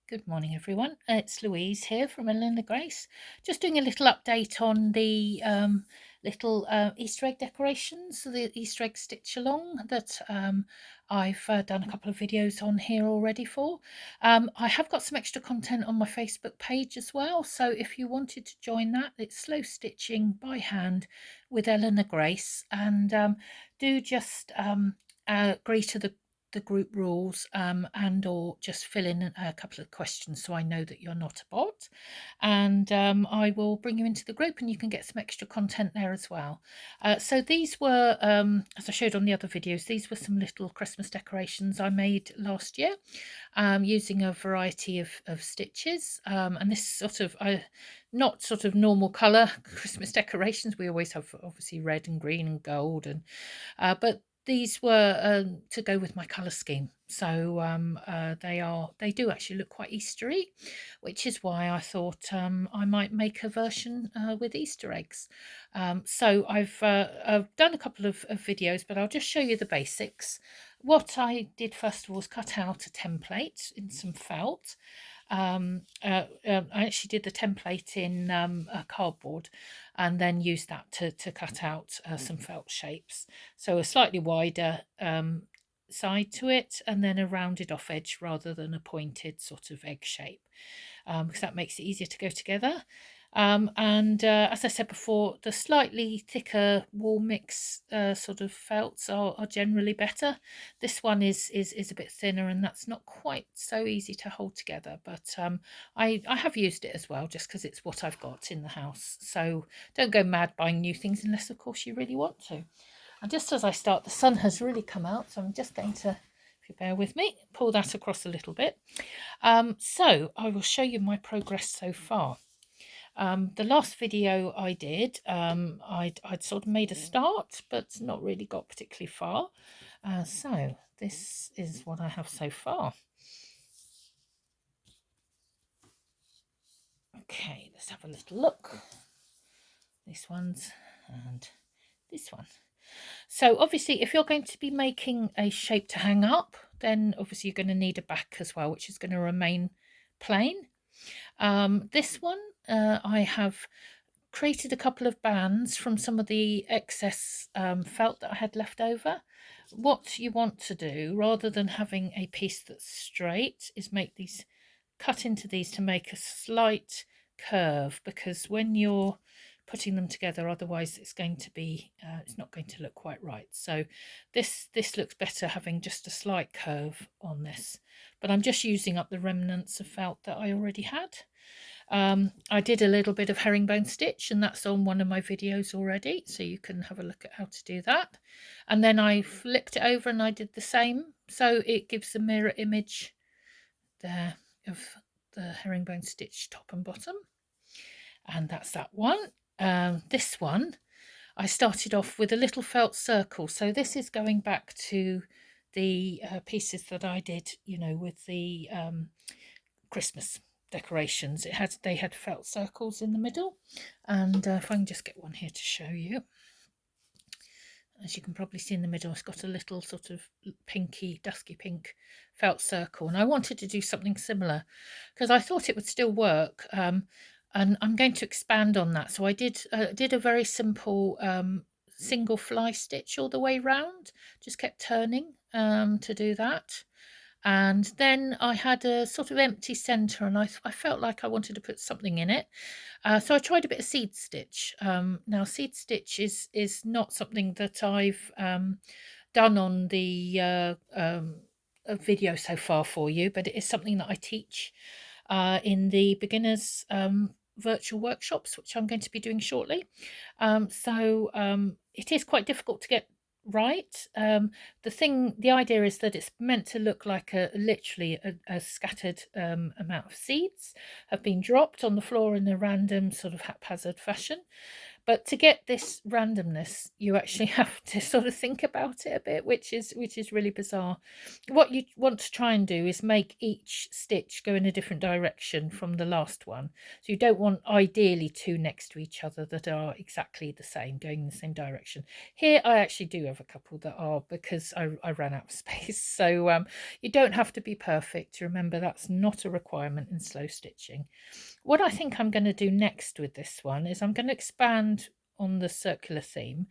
Good morning, everyone. It's Louise here from Elena Grace. Just doing a little update on the little Easter egg decorations, the Easter egg stitch along that I've done a couple of videos on here already for. I have got some extra content on my Facebook page as well. So if you wanted to join that, it's slow stitching by hand with Elena Grace. And do just agree to the group rules and or just fill in a couple of questions so I know that you're not a bot, and I will bring you into the group and you can get some extra content there as well. So these were, as I showed on the other videos, these were some little Christmas decorations I made last year using a variety of stitches, and this sort of not sort of normal colour Christmas decorations. We always have obviously red and green and gold, and but these were to go with my colour scheme. So they do actually look quite Eastery, which is why I thought I might make a version with Easter eggs. So I've done a couple of videos, but I'll just show you the basics. What I did first of all was cut out a template in some felt. I actually did the template in cardboard and then used that to cut out some felt shapes. So a slightly wider side to it and then a rounded off edge rather than a pointed sort of egg shape, because that makes it easier to go together. And as I said before, the slightly thicker wool mix sort of felts are generally better. This one is a bit thinner, and that's not quite so easy to hold together. But I have used it as well, just because it's what I've got in the house. So don't go mad buying new things unless, of course, you really want to. And just as I start, the sun has really come out, so I'm just going to, if you bear with me, pull that across a little bit. So I will show you my progress so far. The last video I did, I'd sort of made a start, but not really got particularly far. So this is what I have so far. Okay, let's have a little look. This one's and this one. So obviously, if you're going to be making a shape to hang up, then obviously you're going to need a back as well, which is going to remain plain. This one, I have created a couple of bands from some of the excess felt that I had left over. What you want to do, rather than having a piece that's straight, is cut into these to make a slight curve, because when you're putting them together, otherwise it's going to be it's not going to look quite right. So this looks better having just a slight curve on this, but I'm just using up the remnants of felt that I already had. I did a little bit of herringbone stitch, and that's on one of my videos already, so you can have a look at how to do that. And then I flipped it over and I did the same, so it gives a mirror image there of the herringbone stitch top and bottom. And that's that one. This one, I started off with a little felt circle, so this is going back to the pieces that I did, with the Christmas decorations. They had felt circles in the middle, and if I can just get one here to show you. As you can probably see in the middle, it's got a little sort of pinky, dusky pink felt circle, and I wanted to do something similar because I thought it would still work. And I'm going to expand on that. So I did a very simple single fly stitch all the way round, just kept turning to do that. And then I had a sort of empty centre, and I felt like I wanted to put something in it. So I tried a bit of seed stitch. Now seed stitch is not something that I've done on the video so far for you, but it is something that I teach in the beginners virtual workshops, which I'm going to be doing shortly. It is quite difficult to get right. The idea is that it's meant to look like literally a scattered amount of seeds have been dropped on the floor in a random sort of haphazard fashion. But to get this randomness, you actually have to sort of think about it a bit, which is really bizarre. What you want to try and do is make each stitch go in a different direction from the last one. So you don't want ideally two next to each other that are exactly the same, going in the same direction. Here I actually do have a couple that are, because I ran out of space. So you don't have to be perfect. Remember, that's not a requirement in slow stitching. What I think I'm going to do next with this one is I'm going to expand on the circular theme,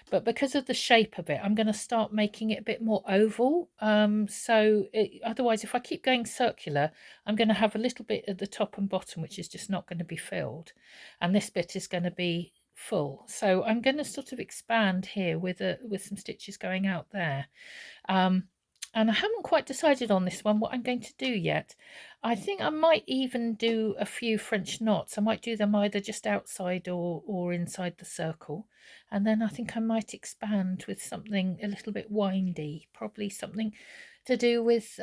but because of the shape of it, I'm going to start making it a bit more oval. Otherwise, if I keep going circular, I'm going to have a little bit at the top and bottom which is just not going to be filled, and this bit is going to be full. So I'm going to sort of expand here with some stitches going out there. And I haven't quite decided on this one what I'm going to do yet. I think I might even do a few French knots. I might do them either just outside or inside the circle. And then I think I might expand with something a little bit windy, probably something to do with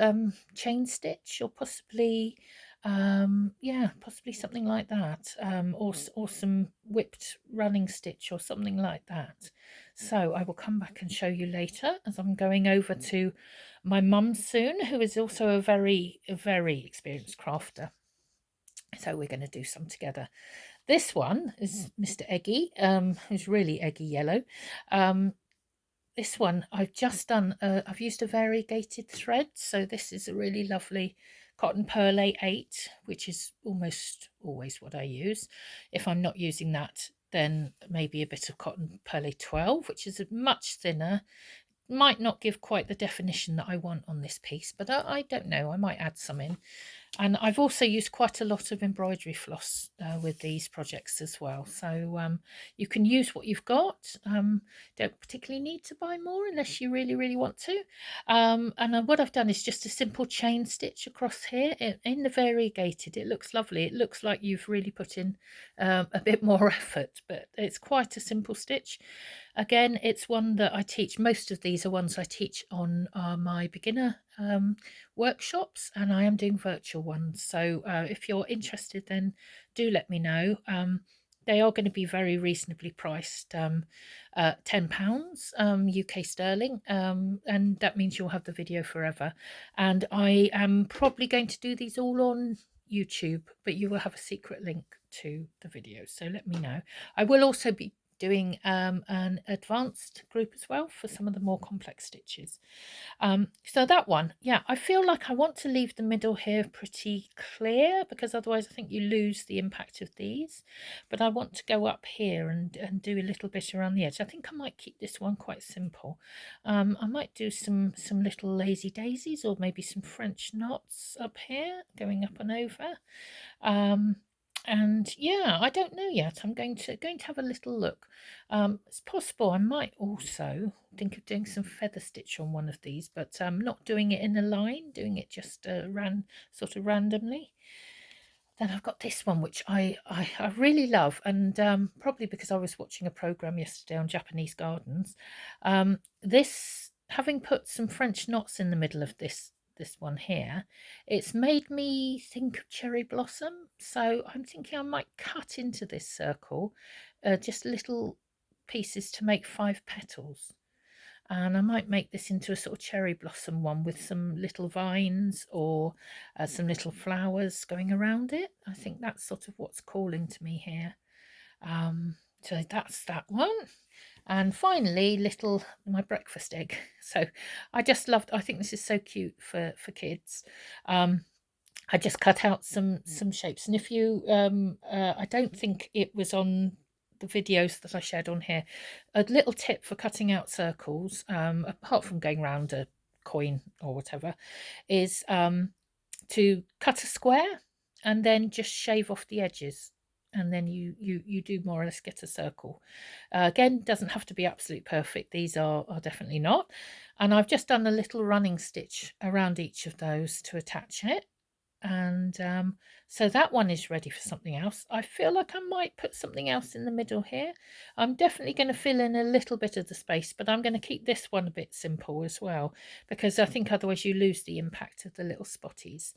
chain stitch, or possibly possibly something like that, or some whipped running stitch or something like that. So I will come back and show you later, as I'm going over to my mum soon, who is also a very experienced crafter. So we're going to do some together. This one is Mr. Eggy, who's really eggy yellow. This one I've just done, I've used a variegated thread. So this is a really lovely cotton perlé 8, which is almost always what I use. If I'm not using that, then maybe a bit of cotton perlé 12, which is much thinner. Might not give quite the definition that I want on this piece, but I don't know, I might add some in. And I've also used quite a lot of embroidery floss with these projects as well. So you can use what you've got. Don't particularly need to buy more unless you really want to. And what I've done is just a simple chain stitch across here in the variegated. It looks lovely. It looks like you've really put in a bit more effort, but it's quite a simple stitch. Again, it's one that I teach. Most of these are ones I teach on my beginner workshops, and I am doing virtual ones. So if you're interested, then do let me know. They are going to be very reasonably priced, £10 UK sterling, and that means you'll have the video forever. And I am probably going to do these all on YouTube, but you will have a secret link to the video, so let me know. I will also be doing an advanced group as well for some of the more complex stitches. So that one, yeah, I feel like I want to leave the middle here pretty clear, because otherwise I think you lose the impact of these. But I want to go up here and do a little bit around the edge. I think I might keep this one quite simple. I might do some little lazy daisies, or maybe some French knots up here going up and over. And yeah, I don't know yet. I'm going to have a little look. It's possible I might also think of doing some feather stitch on one of these, but not doing it in a line, doing it just sort of randomly. Then I've got this one, which I really love, and probably because I was watching a program yesterday on Japanese gardens. This, having put some French knots in the middle of this one here, it's made me think of cherry blossom. So I'm thinking I might cut into this circle just little pieces to make 5 petals, and I might make this into a sort of cherry blossom one with some little vines, or some little flowers going around it. I think that's sort of what's calling to me here. So that's that one. And finally, my breakfast egg. So I just loved, I think this is so cute for kids. I just cut out some shapes, and if you I don't think it was on the videos that I shared on here, a little tip for cutting out circles, apart from going around a coin or whatever, is to cut a square and then just shave off the edges, and then you do more or less get a circle. Again, doesn't have to be absolutely perfect. These are definitely not. And I've just done a little running stitch around each of those to attach it. and so that one is ready for something else. I feel like I might put something else in the middle here. I'm definitely going to fill in a little bit of the space, but I'm going to keep this one a bit simple as well, because I think otherwise you lose the impact of the little spotties.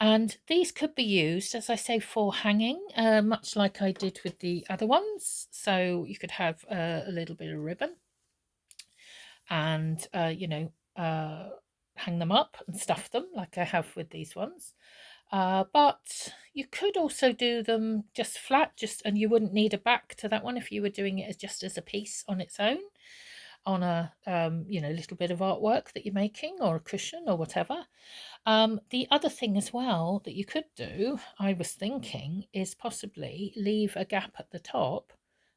And these could be used, as I say, for hanging, much like I did with the other ones. So you could have a little bit of ribbon and, hang them up and stuff them like I have with these ones. But you could also do them just flat, and you wouldn't need a back to that one if you were doing it just as a piece on its own, on a little bit of artwork that you're making, or a cushion or whatever. The other thing as well that you could do, I was thinking, is possibly leave a gap at the top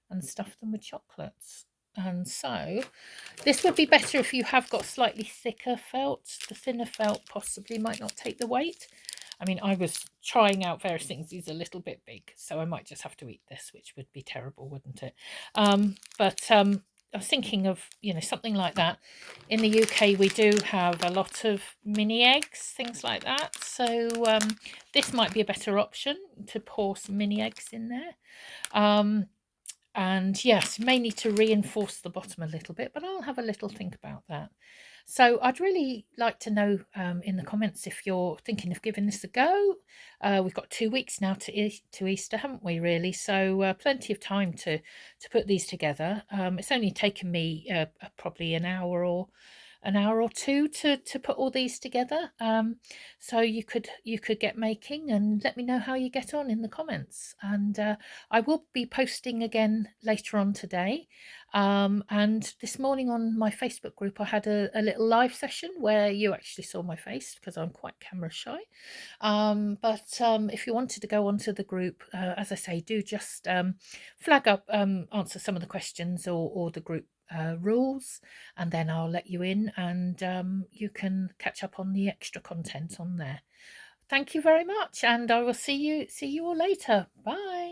and stuff them with chocolates. And so this would be better if you have got slightly thicker felt. The thinner felt possibly might not take the weight. I mean, I was trying out various things. These are a little bit big, so I might just have to eat this, which would be terrible, wouldn't it? But I was thinking of, something like that. In the UK, we do have a lot of mini eggs, things like that. So this might be a better option to pour some mini eggs in there. And yes, may need to reinforce the bottom a little bit, but I'll have a little think about that. So I'd really like to know in the comments if you're thinking of giving this a go. We've got 2 weeks now to Easter, haven't we, really? So plenty of time to put these together. It's only taken me probably an hour or two to put all these together. So you could get making and let me know how you get on in the comments. And I will be posting again later on today. And this morning on my Facebook group, I had a little live session where you actually saw my face because I'm quite camera shy. But if you wanted to go onto the group, as I say, do just flag up, answer some of the questions or the group rules, and then I'll let you in, and you can catch up on the extra content on there. Thank you very much, and I will see you all later. Bye.